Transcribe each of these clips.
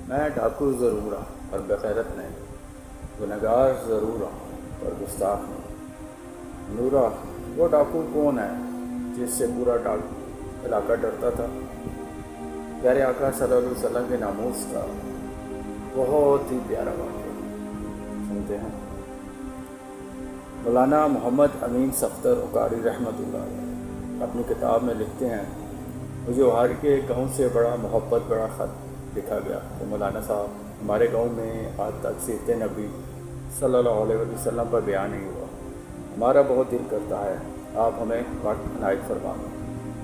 میں ڈاکو ضرور ہوں اور بغیرت نہیں، گنہگار ضرور ہوں پر گستاخ نہیں۔ نورا وہ ڈاکو کون ہے جس سے پورا علاقہ ڈرتا تھا؟ پیارے آقا صلی اللہ علیہ وسلم کے ناموس کا بہت ہی پیارا واقعہ سنتے ہیں۔ مولانا محمد امین صفدر اوقاری رحمۃ اللہ علیہ اپنی کتاب میں لکھتے ہیں، مجھے اوہاڑی کے گاؤں سے بڑا محبت بڑا خط لکھا گیا کہ مولانا صاحب ہمارے گاؤں میں آج تک سیرت نبی صلی اللہ علیہ وسلم پر بیان نہیں ہوا، ہمارا بہت دل کرتا ہے آپ ہمیں وقت عنایت فرمائیں،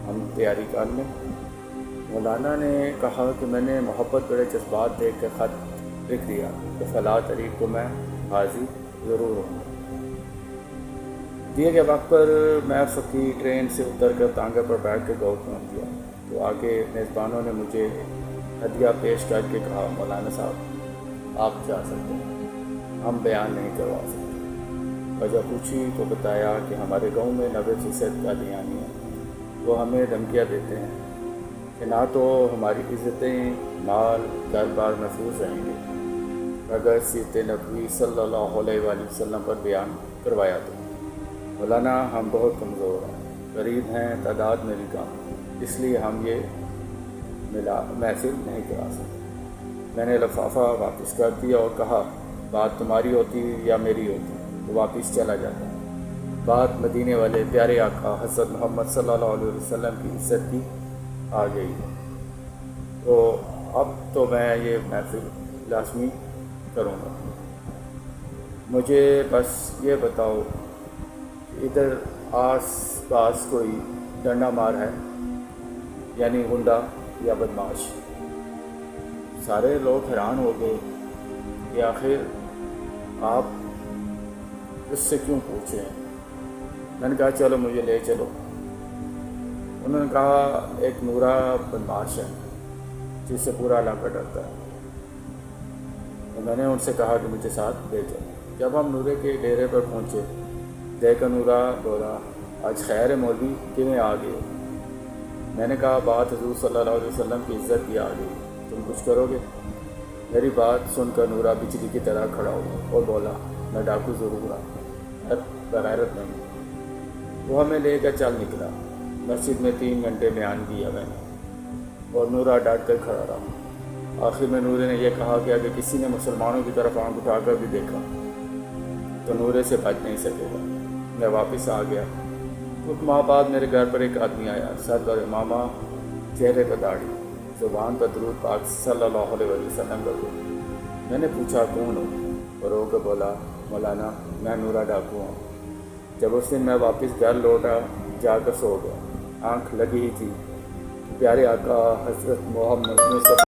ہم تیاری کر لیں۔ مولانا نے کہا کہ میں نے محبت بڑے جذبات دیکھ کے خط لکھ دیا کہ فلاں تاریخ کو میں حاضر ضرور ہوں گا۔ دیے گئے وقت پر میں فقی ٹرین سے اتر کر تانگے پر بیٹھ کے گاؤں پہنچ گیا تو آگے میزبانوں نے مجھے ہدیہ پیش کر کے کہا، مولانا صاحب آپ جا سکتے ہیں، ہم بیان نہیں کروا سکتے۔ وجہ پوچھی تو بتایا کہ ہمارے گاؤں میں 90% قادیانی ہیں، وہ ہمیں دھمکیاں دیتے ہیں کہ نہ تو ہماری عزتیں مال گھر بار محفوظ رہیں گے اگر سیرت نبوی صلی اللہ علیہ وآلہ وسلم پر بیان کروایا تو۔ مولانا ہم بہت کمزور ہیں، غریب ہیں، تعداد میں بھی کم، اس لیے ہم یہ محفل نہیں کرا سکتے۔ میں نے لفافہ واپس کر دیا اور کہا بات تمہاری ہوتی یا میری ہوتی تو واپس چلا جاتا۔ بات مدینے والے پیارے آقا حضرت محمد صلی اللہ علیہ وسلم کی عزت کی آ گئی تو اب تو میں یہ محفل لازمی کروں گا۔ مجھے بس یہ بتاؤ کہ ادھر آس پاس کوئی ڈنڈا مار ہے، یعنی غنڈہ یا بدماش؟ سارے لوگ حیران ہو گئے کہ آخر آپ اس سے کیوں پوچھے ہیں؟ میں نے کہا چلو مجھے لے چلو۔ انہوں نے کہا ایک نورا بدماش ہے جس سے پورا علاقہ ڈرتا ہے۔ تو میں نے ان سے کہا کہ مجھے ساتھ لے چلو۔ جب ہم نورے کے ڈیرے پر پہنچے دیکھ نورا بولا، آج خیر مولوی کیویں آ گئے؟ میں نے کہا بات حضور صلی اللہ علیہ وسلم کی عزت کی آ گئی، تم کچھ کرو گے؟ میری بات سن کر نورا بجلی کی طرح کھڑا ہوا اور بولا، میں ڈاکو ضرور ہوں، بغیرت نہیں۔ وہ ہمیں لے کر چل نکلا۔ مسجد میں 3 گھنٹے بیان کیا میں نے اور نورا ڈٹ کر کھڑا رہا۔ آخر میں نورے نے یہ کہا کہ اگر کسی نے مسلمانوں کی طرف آنکھ اٹھا کر بھی دیکھا تو نورے سے بچ نہیں سکے گا۔ میں واپس آ گیا۔ کچھ ماہ بعد میرے گھر پر ایک آدمی آیا، سر پر امامہ، چہرے پر داڑھی، زبان پر درود پاک صلی اللہ علیہ وسلم کا درود۔ میں نے پوچھا کون ہو؟ اور رو کے بولا، مولانا میں نورا ڈاکو ہوں۔ جب اس دن میں واپس گھر لوٹا جا کر سو گیا، آنکھ لگی ہی تھی کہ پیارے آقا حضرت محمد مصطفیٰ